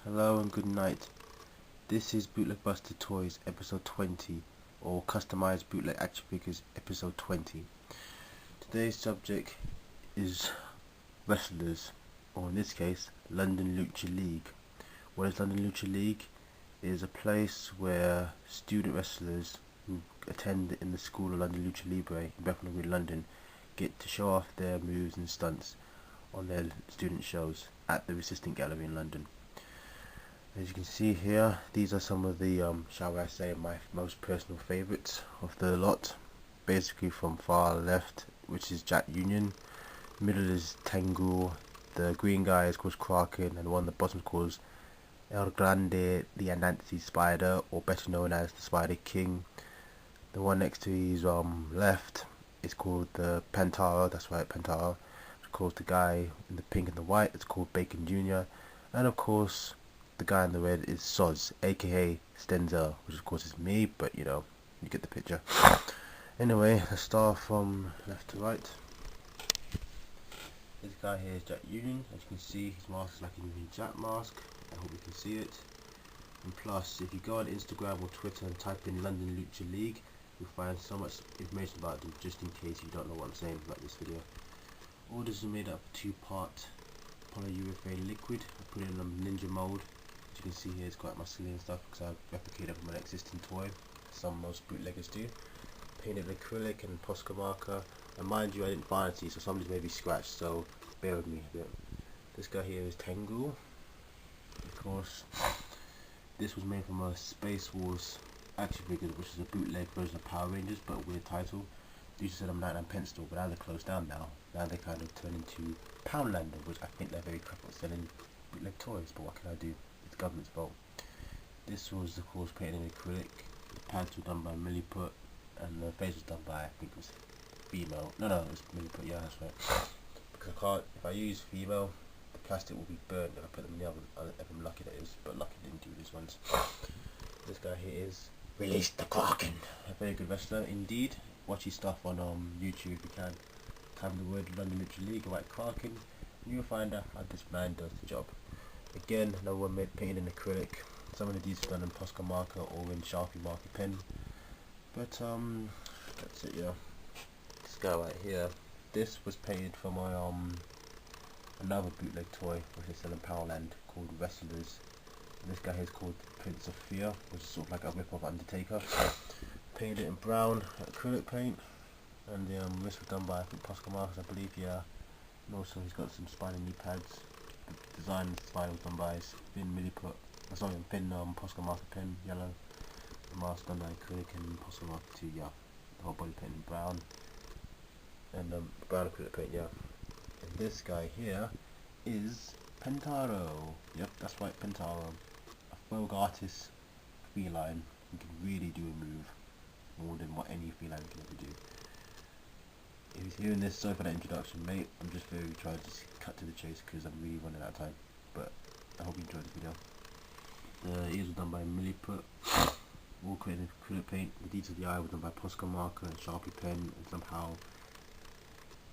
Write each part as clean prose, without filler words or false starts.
Hello and good night. This is Bootleg Busted Toys episode 20, or Customized Bootleg Action Figures episode 20. Today's subject is wrestlers, or in this case, London Lucha League. What is London Lucha League? It is a place where student wrestlers who attend in the school of London Lucha Libre in Bethnal Green, London, get to show off their moves and stunts on their student shows at the Resistant Gallery in London. As you can see here, these are some of the, shall I say, my most personal favourites of the lot. Basically from far left, which is Jack Union, middle is Tengu, the green guy is called Kraken, and the one at the bottom is called El Grande, the Anansi Spider, or better known as the Spider King. The one next to his left is called the Pantero, that's right, Pantero. Of course, the guy in the pink and the white, it's called Bacon Jr. And of course, the guy in the red is ZOZ, aka Ztenzila, which of course is me, but you know, you get the picture. Anyway, let's start from left to right. This guy here is Jack Union. As you can see, his mask is like a Union Jack mask. I hope you can see it. And plus, if you go on Instagram or Twitter and type in London Lucha League, you'll find so much information about them, just in case you don't know what I'm saying about this video. All this is made up of two-part polyurethane liquid. I put it in a ninja mold. As you can see here, it's quite muscly and stuff because I replicated from an existing toy. Some most bootleggers do. Painted acrylic and posca marker. And mind you, I didn't varnish these, so some of these may be scratched, so bear with me a bit. This guy here is Tengu. Of course, this was made from a Space Wars action figure, which is a bootleg version of Power Rangers, but a weird title. They used to sell them 99p store, but now they're closed down now. Now they kind of turn into Poundland, which I think they're very crap at selling bootleg toys, but what can I do? It's the government's fault. This was, of course, painted in acrylic. The pads were done by milliput, and the face was done by, I think it was female. No, it was milliput, yeah, that's right. Because I can't, if I use female, the plastic will be burnt if I put them in the oven. If I'm lucky, that is, but lucky didn't do these ones. This guy here is Release the Kraken. A very good wrestler indeed. Watch his stuff on YouTube if you can. Type in the word London Lucha League, write Kraken, and you'll find out how this man does the job. Again, another one made painted in acrylic. Some of these are done in posca marker or in sharpie marker pen. But that's it, yeah. This guy right here. This was painted for my another bootleg toy which is selling Powerland called Wrestlers. And this guy here is called Prince of Fear, which is sort of like a rip of Undertaker. Painted it in brown acrylic paint, and the wrist was done by, I think, posca markers, I believe, yeah. And also he's got some spiny knee pads. The design of the spine was done by thin milliput, sorry, thin posca marker pen, yellow. The mask done by acrylic and posca marker too, yeah. The whole body paint in brown, and brown acrylic paint, yeah. And this guy here is Pantero. Yep, that's right, Pantero. A vogue artist feline who can really do a move more than what any feline can ever do. If he's hearing this, sorry for that introduction, mate. I'm just very trying to cut to the chase because I'm really running out of time. But I hope you enjoyed the video. The ears were done by milliput, all created in acrylic paint. The details of the eye were done by posca marker and sharpie pen, and somehow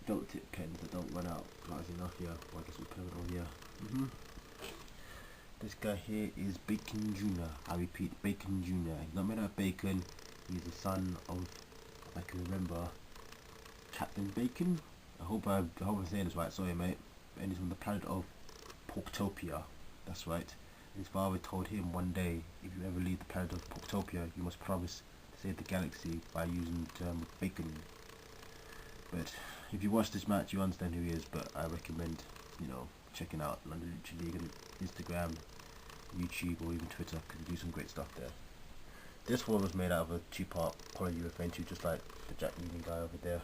don't tip pens that don't run out. That is enough, yeah. Well, I guess we'll put it on here. This guy here is Bacon Jr. I repeat, Bacon Jr. He's not made out of bacon. He's the son of, if I can remember, Captain Bacon. I hope I'm saying this right. Sorry, mate. And he's from the planet of Porktopia. That's right. His father told him one day, if you ever leave the planet of Porktopia, you must promise to save the galaxy by using the term bacon. But if you watch this match, you understand who he is. But I recommend, you know, checking out London Lucha League on Instagram, YouTube, or even Twitter, because they do some great stuff there. This one was made out of a two-part polyurethane too, just like the Jack Union guy over there.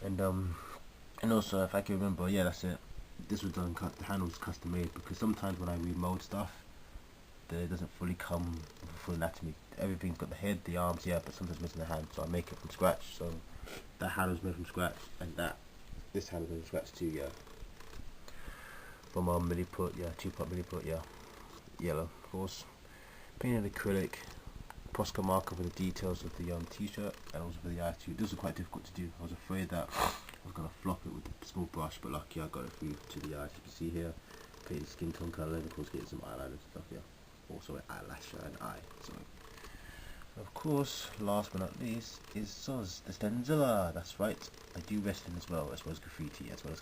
And also, if I can remember, yeah, that's it. This was done, the handle was custom made, because sometimes when I remold stuff, it doesn't fully come with a full anatomy. Everything's got the head, the arms, yeah, but sometimes missing the hand, so I make it from scratch. So that handle was made from scratch, and this handle was made from scratch too, yeah. From milliput, yeah, two-part milliput, yeah, yellow, of course. Painted acrylic, posca marker for the details of the t-shirt, and also for the eye too. This was quite difficult to do. I was afraid that I was going to flop it with a small brush, but lucky I got it through to the eyes. You can see here, paint skin tone colour, and of course get some eyeliner and stuff, yeah. Also an eyelash and eye, so. Of course, last but not least is ZOZ, the Ztenzila. That's right, I do wrestling as well as graffiti, as well as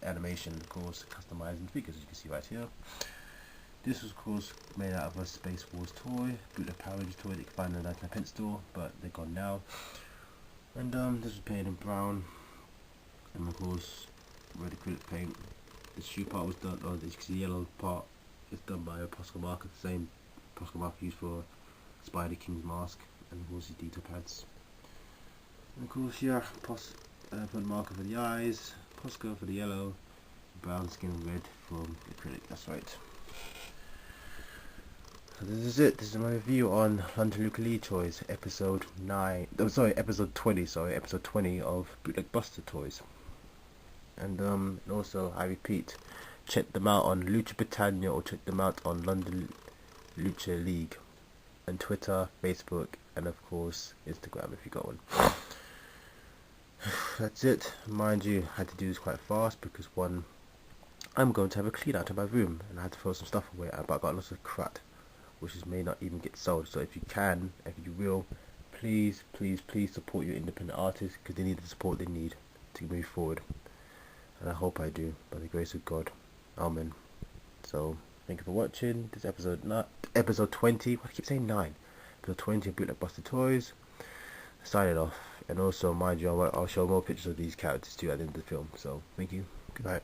animation, of course, customizing figures, as you can see right here. This was of course made out of a Space Wars toy, Bootleg Power Rangers toy that you can find in the 99p store, but they're gone now. And this was painted in brown, and of course red acrylic paint. The shoe part was done, or as you can see the yellow part is done by a posca marker, the same posca marker used for Spider King's mask, and of course his detail pads. And of course, yeah, put marker for the eyes, posca for the yellow, brown skin and red from acrylic, that's right. So this is it, this is my review on London Lucha League toys, episode 20 of Bootleg Buster toys. And also, I repeat, check them out on Lucha Britannia, or check them out on London Lucha League, and Twitter, Facebook, and of course Instagram if you got one. That's it. Mind you, I had to do this quite fast because one, I'm going to have a clean out of my room and I had to throw some stuff away, but I got lots of crap which may not even get sold. So if you can, if you will, please support your independent artists, because they need the support they need to move forward, and I hope I do, by the grace of God. Amen. So thank you for watching this episode 20. Why do I keep saying 9? Episode 20 of Bootleg Buster Toys. Signing off, and also mind you, I'll show more pictures of these characters too at the end of the film. So thank you. Good night.